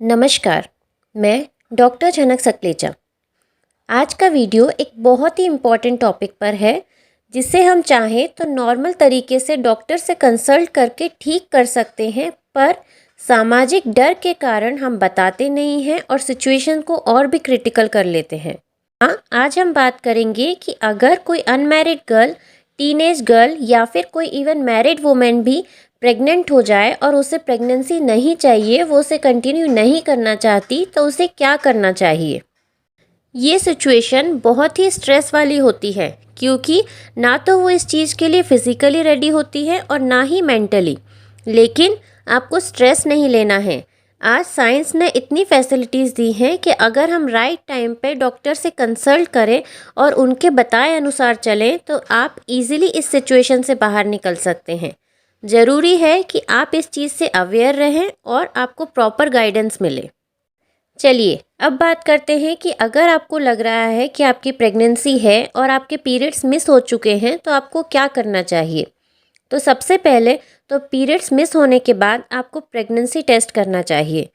नमस्कार, मैं डॉक्टर झनक सकलेचा। आज का वीडियो एक बहुत ही इम्पॉर्टेंट टॉपिक पर है जिसे हम चाहें तो नॉर्मल तरीके से डॉक्टर से कंसल्ट करके ठीक कर सकते हैं, पर सामाजिक डर के कारण हम बताते नहीं हैं और सिचुएशन को और भी क्रिटिकल कर लेते हैं। हाँ, आज हम बात करेंगे कि अगर कोई अनमैरिड गर्ल, टीनेज गर्ल या फिर कोई इवन मैरिड वुमेन भी प्रेग्नेंट हो जाए और उसे प्रेगनेंसी नहीं चाहिए, वो उसे कंटिन्यू नहीं करना चाहती, तो उसे क्या करना चाहिए। ये सिचुएशन बहुत ही स्ट्रेस वाली होती है क्योंकि ना तो वो इस चीज़ के लिए फ़िज़िकली रेडी होती है और ना ही मेंटली। लेकिन आपको स्ट्रेस नहीं लेना है। आज साइंस ने इतनी फैसिलिटीज़ दी हैं कि अगर हम राइट टाइम पे डॉक्टर से कंसल्ट करें और उनके बताए अनुसार चलें तो आप इजीली इस सिचुएशन से बाहर निकल सकते हैं। ज़रूरी है कि आप इस चीज़ से अवेयर रहें और आपको प्रॉपर गाइडेंस मिले। चलिए अब बात करते हैं कि अगर आपको लग रहा है कि आपकी प्रेगनेंसी है और आपके पीरियड्स मिस हो चुके हैं तो आपको क्या करना चाहिए। तो सबसे पहले तो पीरियड्स मिस होने के बाद आपको प्रेगनेंसी टेस्ट करना चाहिए।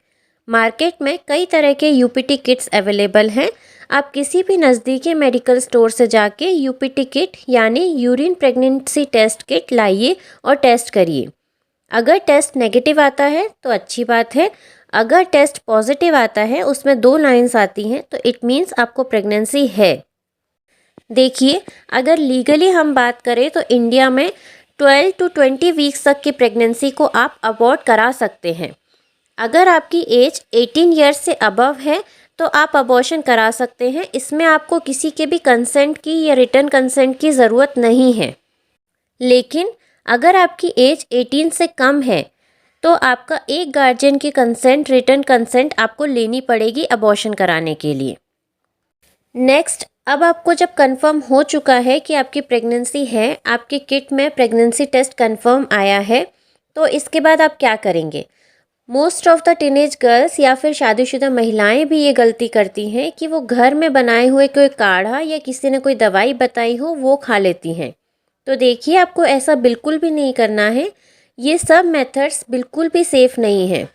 मार्केट में कई तरह के यूपीटी किट्स अवेलेबल हैं। आप किसी भी नज़दीकी मेडिकल स्टोर से जाके यूपीटी किट यानी यूरिन प्रेगनेंसी टेस्ट किट लाइए और टेस्ट करिए। अगर टेस्ट नेगेटिव आता है तो अच्छी बात है। अगर टेस्ट पॉजिटिव आता है, उसमें 2 लाइंस आती हैं, तो इट मीन्स आपको प्रेगनेंसी है। देखिए, अगर लीगली हम बात करें तो इंडिया में 12 टू 20 वीक्स तक की प्रेगनेंसी को आप अबॉर्ट करा सकते हैं। अगर आपकी एज 18 ईयर्स से अबव है तो आप अबॉर्शन करा सकते हैं। इसमें आपको किसी के भी कंसेंट की या रिटर्न कंसेंट की ज़रूरत नहीं है। लेकिन अगर आपकी एज 18 से कम है तो आपका एक गार्जियन की कंसेंट, रिटर्न कंसेंट आपको लेनी पड़ेगी अबॉर्शन कराने के लिए। नेक्स्ट, अब आपको जब कंफर्म हो चुका है कि आपकी प्रेगनेंसी है, आपके किट में प्रेगनेंसी टेस्ट कंफर्म आया है, तो इसके बाद आप क्या करेंगे। Most of the teenage girls या फिर शादीशुदा महिलाएं भी ये गलती करती हैं कि वो घर में बनाए हुए कोई काढ़ा या किसी ने कोई दवाई बताई हो वो खा लेती हैं। तो देखिए, आपको ऐसा बिल्कुल भी नहीं करना है। ये सब मेथड्स बिल्कुल भी सेफ़ नहीं हैं।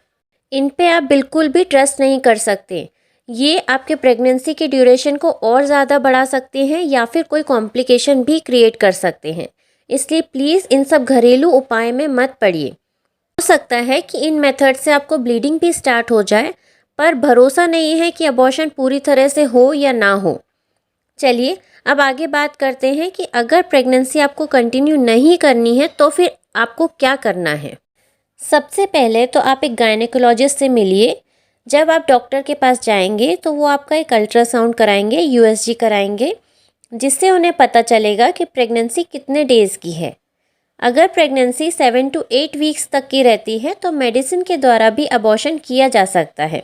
इन पे आप बिल्कुल भी ट्रस्ट नहीं कर सकते। ये आपके प्रेगनेंसी की ड्यूरेशन को और ज़्यादा बढ़ा सकते हैं या फिर कोई कॉम्प्लिकेशन भी क्रिएट कर सकते हैं। इसलिए प्लीज़ इन सब घरेलू उपाय में मत पड़िए। हो सकता है कि इन मेथड से आपको ब्लीडिंग भी स्टार्ट हो जाए, पर भरोसा नहीं है कि अबॉर्शन पूरी तरह से हो या ना हो। चलिए अब आगे बात करते हैं कि अगर प्रेगनेंसी आपको कंटिन्यू नहीं करनी है तो फिर आपको क्या करना है। सबसे पहले तो आप एक गायनेकोलॉजिस्ट से मिलिए। जब आप डॉक्टर के पास जाएंगे तो वो आपका एक अल्ट्रासाउंड कराएंगे, यूएसजी कराएंगे, जिससे उन्हें पता चलेगा कि प्रेगनेंसी कितने डेज़ की है। अगर प्रेगनेंसी 7 टू 8 वीक्स तक की रहती है तो मेडिसिन के द्वारा भी अबॉर्शन किया जा सकता है।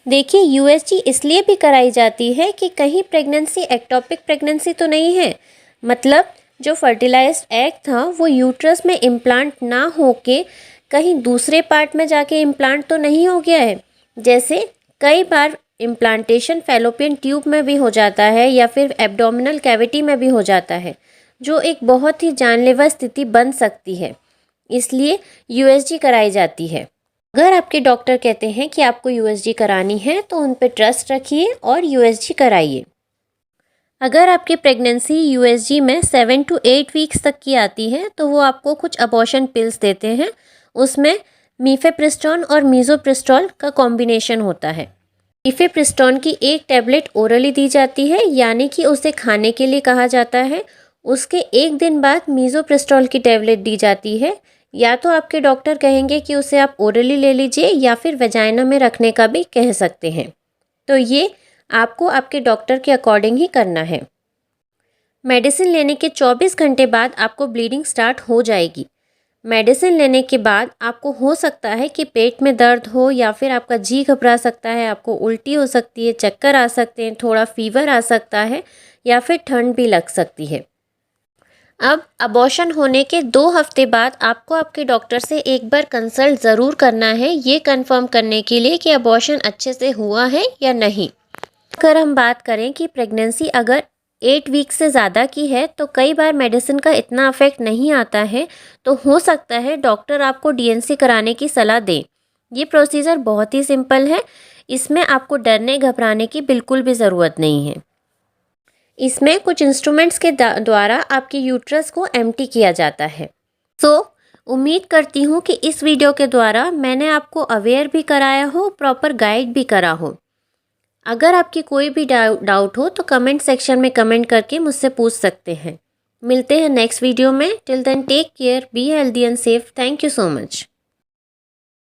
देखिए, यूएसजी इसलिए भी कराई जाती है कि कहीं प्रेगनेंसी एक्टोपिक प्रेगनेंसी तो नहीं है, मतलब जो फर्टिलाइज्ड एग था वो यूट्रस में इम्प्लांट ना होके कहीं दूसरे पार्ट में जाके इम्प्लांट तो नहीं हो गया है। जैसे कई बार इम्प्लांटेशन फैलोपियन ट्यूब में भी हो जाता है या फिर एब्डोमिनल कैविटी में भी हो जाता है, जो एक बहुत ही जानलेवा स्थिति बन सकती है। इसलिए यूएसजी कराई जाती है। अगर आपके डॉक्टर कहते हैं कि आपको यूएसजी करानी है तो उन पर ट्रस्ट रखिए और यूएसजी कराइए। अगर आपकी प्रेगनेंसी यूएसजी में 7 टू 8 वीक्स तक की आती है तो वो आपको कुछ अबॉर्शन पिल्स देते हैं। उसमें मीफेप्रिस्टोन और मीज़ोप्रिस्टोल का कॉम्बिनेशन होता है। मीफेप्रिस्टोन की एक टैबलेट ओरली दी जाती है, यानी कि उसे खाने के लिए कहा जाता है। उसके एक दिन बाद मीज़ोप्रिस्टोल की टैबलेट दी जाती है। या तो आपके डॉक्टर कहेंगे कि उसे आप ओरली ले लीजिए या फिर वेजाइना में रखने का भी कह सकते हैं। तो ये आपको आपके डॉक्टर के अकॉर्डिंग ही करना है। मेडिसिन लेने के 24 घंटे बाद आपको ब्लीडिंग स्टार्ट हो जाएगी। मेडिसिन लेने के बाद आपको हो सकता है कि पेट में दर्द हो या फिर आपका जी घबरा सकता है, आपको उल्टी हो सकती है, चक्कर आ सकते हैं, थोड़ा फीवर आ सकता है या फिर ठंड भी लग सकती है। अब अबॉर्शन होने के 2 हफ्ते बाद आपको आपके डॉक्टर से एक बार कंसल्ट ज़रूर करना है, ये कंफर्म करने के लिए कि अबॉर्शन अच्छे से हुआ है या नहीं। अगर हम बात करें कि प्रेगनेंसी अगर 8 वीक से ज़्यादा की है तो कई बार मेडिसिन का इतना इफेक्ट नहीं आता है, तो हो सकता है डॉक्टर आपको डीएनसी कराने की सलाह दें। ये प्रोसीजर बहुत ही सिंपल है, इसमें आपको डरने घबराने की बिल्कुल भी ज़रूरत नहीं है। इसमें कुछ इंस्ट्रूमेंट्स के द्वारा आपके यूट्रस को एम्प्टी किया जाता है। उम्मीद करती हूँ कि इस वीडियो के द्वारा मैंने आपको अवेयर भी कराया हो, प्रॉपर गाइड भी करा हो। अगर आपकी कोई भी डाउट हो तो कमेंट सेक्शन में कमेंट करके मुझसे पूछ सकते हैं। मिलते हैं नेक्स्ट वीडियो में। Till then take care, be healthy and safe. Thank you so much.